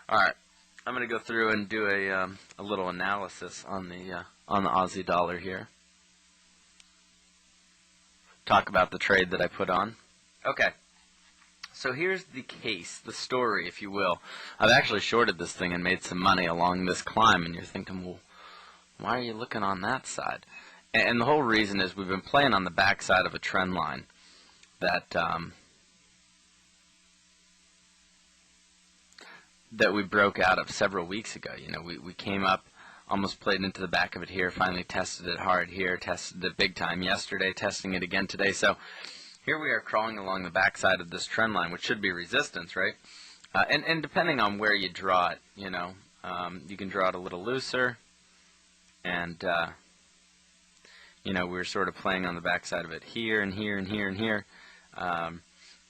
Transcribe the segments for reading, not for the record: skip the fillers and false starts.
All right, I'm going to go through and do a little analysis on the Aussie dollar here. Talk about the trade that I put on. Okay, so here's the case, the story, if you will. I've actually shorted this thing and made some money along this climb, and you're thinking, well, why are you looking on that side? And the whole reason is we've been playing on the backside of a trend line that that we broke out of several weeks ago. You know, we came up, almost played into the back of it here, finally tested it hard here, tested it big time yesterday, testing it again today. So here we are crawling along the backside of this trend line, which should be resistance, right? And depending on where you draw it, you know, you can draw it a little looser, and you know, we're sort of playing on the backside of it here and here and here and here.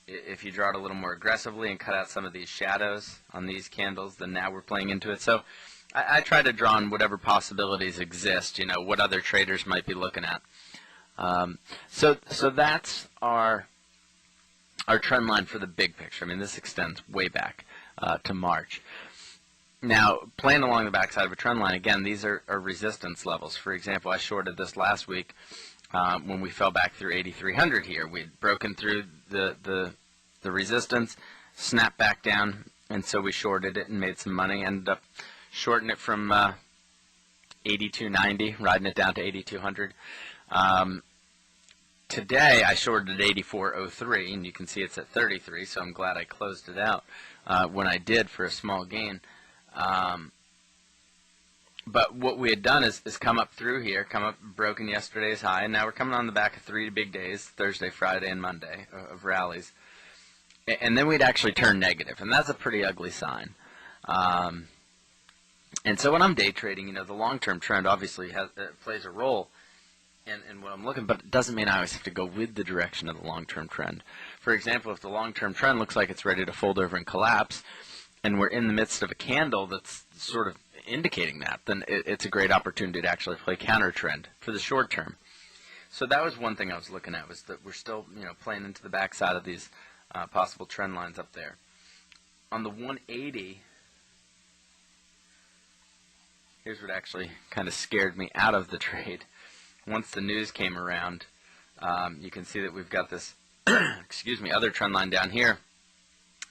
If you draw it a little more aggressively and cut out some of these shadows on these candles, then now we're playing into it. So I try to draw on whatever possibilities exist, you know, what other traders might be looking at. So that's our trend line for the big picture. I mean, this extends way back to March. Now, playing along the backside of a trend line, again, these are resistance levels. For example, I shorted this last week when we fell back through 8,300 here. We'd broken through the resistance, snapped back down, and so we shorted it and made some money. Ended up shorting it from 82.90, riding it down to 8,200. Today I shorted at 84.03, and you can see it's at 33, so I'm glad I closed it out when I did for a small gain. But what we had done is come up through here, come up, broken yesterday's high, and now we're coming on the back of 3 big days, Thursday, Friday, and Monday, of rallies. And then we'd actually turn negative, and that's a pretty ugly sign. And so when I'm day trading, you know, the long-term trend obviously plays a role in what I'm looking, but it doesn't mean I always have to go with the direction of the long-term trend. For example, if the long-term trend looks like it's ready to fold over and collapse, and we're in the midst of a candle that's sort of indicating that, then it's a great opportunity to actually play counter trend for the short term. So that was one thing I was looking at, was that we're still, you know, playing into the backside of these possible trend lines up there. On the 180, here's what actually kind of scared me out of the trade. Once the news came around, you can see that we've got this excuse me, other trend line down here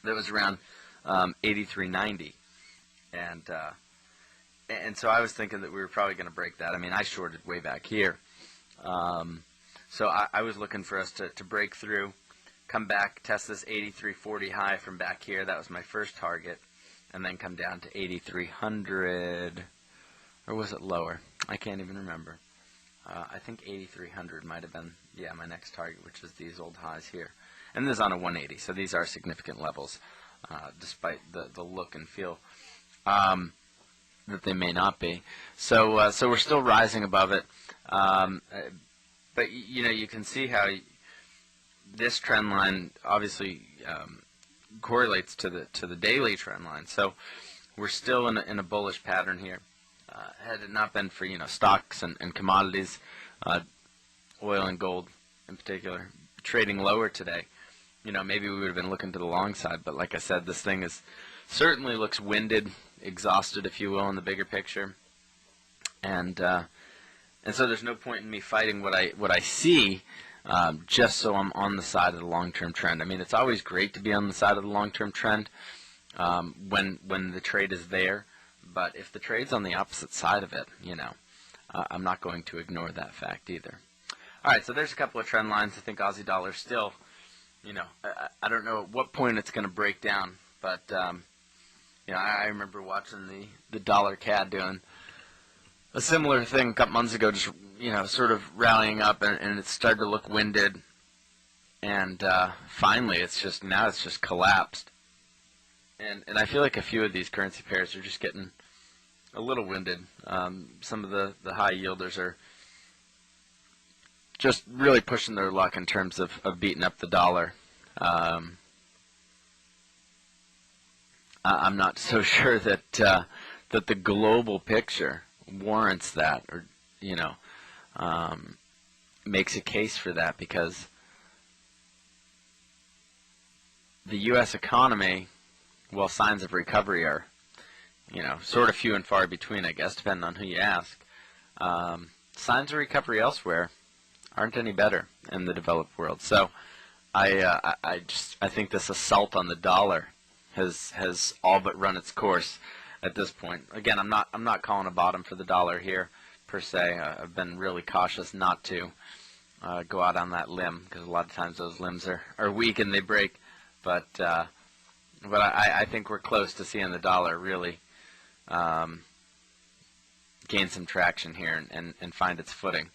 that was around 83.90, and so I was thinking that we were probably going to break that. I mean, I shorted way back here, so I was looking for us to break through, come back, test this 83.40 high from back here. That was my first target, and then come down to 8,300, or was it lower? I can't even remember. I think 8,300 might have been, yeah, my next target, which is these old highs here. And this is on a 180, so these are significant levels, despite the look and feel that they may not be. So so we're still rising above it. But, you know, you can see how this trend line obviously correlates to the daily trend line. So we're still in a bullish pattern here. Had it not been for, you know, stocks and commodities, oil and gold in particular, trading lower today, you know, maybe we would have been looking to the long side. But like I said, this thing certainly looks winded, exhausted, if you will, in the bigger picture. And so there's no point in me fighting what I see, just so I'm on the side of the long-term trend. I mean, it's always great to be on the side of the long-term trend when the trade is there. But if the trade's on the opposite side of it, you know, I'm not going to ignore that fact either. All right, so there's a couple of trend lines. I think Aussie dollar still, you know, I don't know at what point it's going to break down, but you know, I remember watching the dollar CAD doing a similar thing a couple months ago, just, you know, sort of rallying up, and it started to look winded, and finally it's just collapsed. And I feel like a few of these currency pairs are just getting a little winded. Some of the high yielders are just really pushing their luck in terms of beating up the dollar. I'm not so sure that the global picture warrants that, or, you know, makes a case for that, because the U.S. economy, while signs of recovery are sort of few and far between, I guess, depending on who you ask. Signs of recovery elsewhere aren't any better in the developed world. So I think this assault on the dollar has all but run its course at this point. Again, I'm not calling a bottom for the dollar here per se. I've been really cautious not to go out on that limb, because a lot of times those limbs are weak and they break. But I think we're close to seeing the dollar really gain some traction here and find its footing.